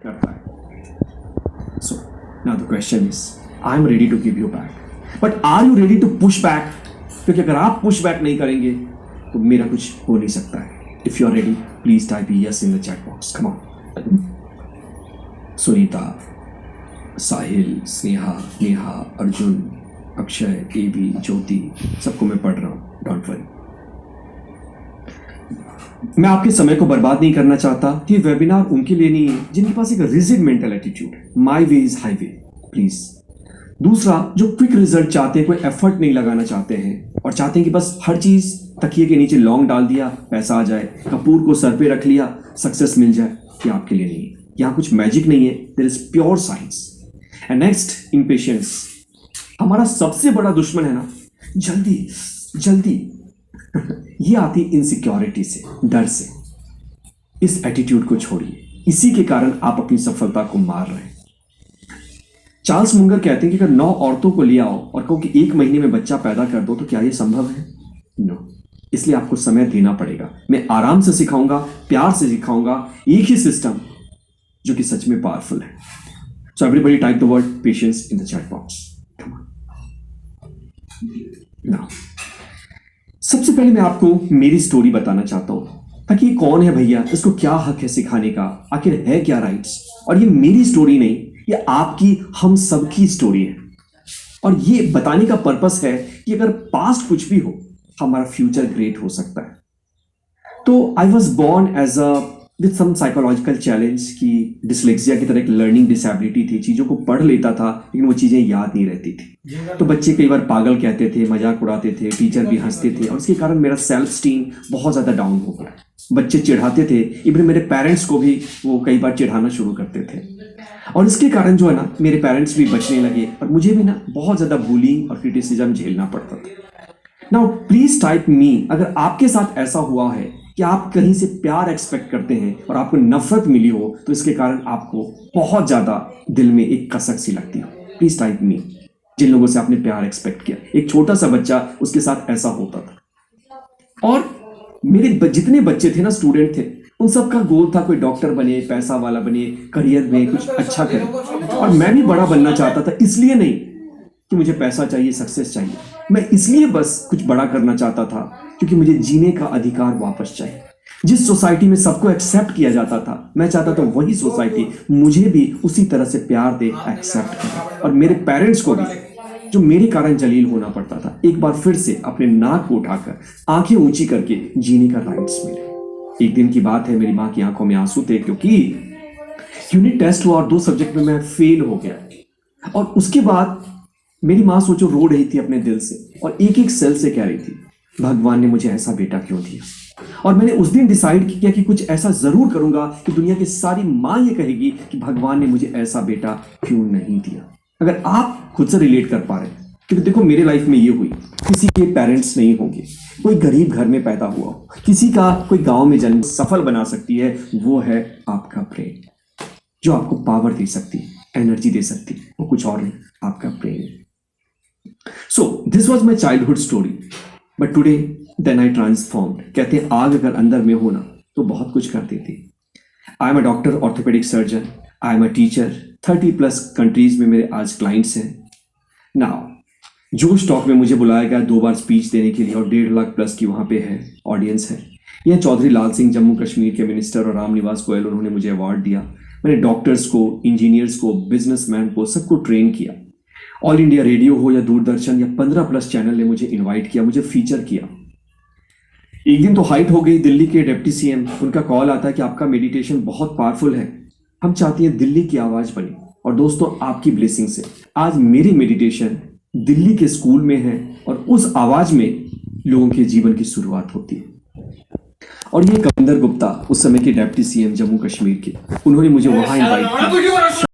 करता है। So now the question is, I am ready to give you back, but are you ready to push back? क्योंकि अगर आप push back नहीं करेंगे तो मेरा कुछ हो नहीं सकता है। If you are ready, please type yes in the chat box. Come on. Sunita, Sahil, Sneha, Neha, Arjun, Akshay, Abby, Jyoti, सबको मैं पढ़ रहा हूं, डोंट वरी। मैं आपके समय को बर्बाद नहीं करना चाहता। ये वेबिनार उनके लिए नहीं है जिनके पास एक रिजिड मेंटल एटीट्यूड है। माई वे इज हाईवे, प्लीज। दूसरा, जो क्विक रिजल्ट चाहते हैं, कोई एफर्ट नहीं लगाना चाहते हैं और चाहते हैं कि बस हर चीज तकिए के नीचे लौंग डाल दिया, पैसा आ जाए, कपूर को सर पे रख लिया, सक्सेस मिल जाए, ये आपके लिए नहीं है। यहाँ कुछ मैजिक नहीं है, there is pure science. And next, impatience. हमारा सबसे बड़ा दुश्मन है ना, जल्दी जल्दी। ये आती इनसिक्योरिटी से, डर से। इस एटीट्यूड को छोड़िए, इसी के कारण आप अपनी सफलता को मार रहे हैं। चार्ल्स मुंगर कहते हैं कि अगर 9 औरतों को ले आओ और कहो कि 1 महीने में बच्चा पैदा कर दो, तो क्या यह संभव है? नो। इसलिए आपको समय देना पड़ेगा। मैं आराम से सिखाऊंगा, प्यार से सिखाऊंगा, एक ही सिस्टम जो कि सच में पावरफुल है। So everybody type the word patience in the chat box. Now सबसे पहले मैं आपको मेरी स्टोरी बताना चाहता हूं, ताकि ये कौन है भैया, इसको क्या हक है सिखाने का, आखिर है क्या राइट्स। और ये मेरी स्टोरी नहीं, ये आपकी, हम सबकी स्टोरी है। और ये बताने का पर्पस है कि अगर पास्ट कुछ भी हो, हमारा फ्यूचर ग्रेट हो सकता है। तो I was born as a with some psychological challenge, की डिसलेक्सिया की तरह एक लर्निंग डिसेबिलिटी थी। चीज़ों को पढ़ लेता था लेकिन वो चीज़ें याद नहीं रहती थी। तो बच्चे कई बार पागल कहते थे, मजाक उड़ाते थे, टीचर भी हंसते थे और उसके कारण मेरा सेल्फ स्टीम बहुत ज़्यादा डाउन हो गया। बच्चे चिढ़ाते थे, इवन मेरे पेरेंट्स को भी वो कई बार चिढ़ाना शुरू करते थे। और इसके कारण जो है ना, मेरे पेरेंट्स भी बचने लगे और मुझे भी ना बहुत ज़्यादा बुलिंग और क्रिटिसिज्म झेलना पड़ता था। नाउ प्लीज टाइप मी अगर आपके साथ ऐसा हुआ है कि आप कहीं से प्यार एक्सपेक्ट करते हैं और आपको नफरत मिली हो, तो इसके कारण आपको बहुत ज्यादा दिल में एक कसक सी लगती हो। प्लीज टाइप मी जिन लोगों से आपने प्यार एक्सपेक्ट किया। एक छोटा सा बच्चा, उसके साथ ऐसा होता था। और मेरे जितने बच्चे थे ना, स्टूडेंट थे, उन सबका गोल था कोई डॉक्टर बने, पैसा वाला बने, करियर में कुछ अच्छा करे। और मैं भी बड़ा बनना चाहता था, इसलिए नहीं कि मुझे पैसा चाहिए, सक्सेस चाहिए। मैं इसलिए बस कुछ बड़ा करना चाहता था क्योंकि मुझे जीने का अधिकार वापस चाहिए। जिस सोसाइटी में सबको एक्सेप्ट किया जाता था, मैं चाहता था वही सोसाइटी मुझे भी उसी तरह से प्यार दे, एक्सेप्ट करे। और मेरे पेरेंट्स को भी, जो मेरे कारण जलील होना पड़ता था, एक बार फिर से अपने नाक को उठाकर आंखें ऊंची करके जीने का राइट्स मिले। एक दिन की बात है, मेरी माँ की आंखों में आंसू थे क्योंकि यूनिट टेस्ट हुआ और 2 सब्जेक्ट में मैं फेल हो गया। और उसके बाद मेरी माँ सोचो रो रही थी अपने दिल से और एक एक सेल से कह रही थी, भगवान ने मुझे ऐसा बेटा क्यों दिया। और मैंने उस दिन डिसाइड किया कि कुछ ऐसा जरूर करूंगा कि दुनिया की सारी माँ ये कहेगी कि भगवान ने मुझे ऐसा बेटा क्यों नहीं दिया। अगर आप खुद से रिलेट कर पा रहे हैं, क्योंकि देखो मेरे लाइफ में ये हुई, किसी के पेरेंट्स नहीं होंगे, कोई गरीब घर में पैदा हुआ, किसी का कोई गांव में जन्म सफल बना सकती है, वो है आपका ब्रेन, जो आपको पावर दे सकती है, एनर्जी दे सकती है, वो कुछ और नहीं, आपका brain. So this was my childhood story, but today then I transformed। कहते हैं आग अगर अंदर में हो ना तो बहुत कुछ कर देती। I am a doctor, orthopedic surgeon, I am a teacher, 30+ countries में मेरे आज क्लाइंट्स हैं। Now जोश टॉक में मुझे बुलाया गया 2 बार स्पीच देने के लिए और 1.5 लाख प्लस की वहाँ पे है ऑडियंस है। यह चौधरी लाल सिंह जम्मू कश्मीर के मिनिस्टर और राम निवास गोयल, उन्होंने मुझे अवार्ड दिया। मैंने डॉक्टर्स को, इंजीनियर्स को, बिजनेसमैन को, सबको ट्रेन किया। ऑल इंडिया रेडियो हो या दूरदर्शन या 15+ चैनल ने मुझे इनवाइट किया, मुझे फीचर किया। एक दिन तो हाइट हो गई, दिल्ली के डिप्टी सीएम, उनका कॉल आता है कि आपका मेडिटेशन बहुत पावरफुल है, हम चाहते हैं दिल्ली की आवाज बने। और दोस्तों, आपकी ब्लेसिंग से आज मेरी मेडिटेशन दिल्ली के स्कूल में है और उस आवाज में लोगों के जीवन की शुरुआत होती है। और ये कविंदर गुप्ता, उस समय के डिप्टी सीएम जम्मू कश्मीर के, उन्होंने मुझे वहां इनवाइट किया।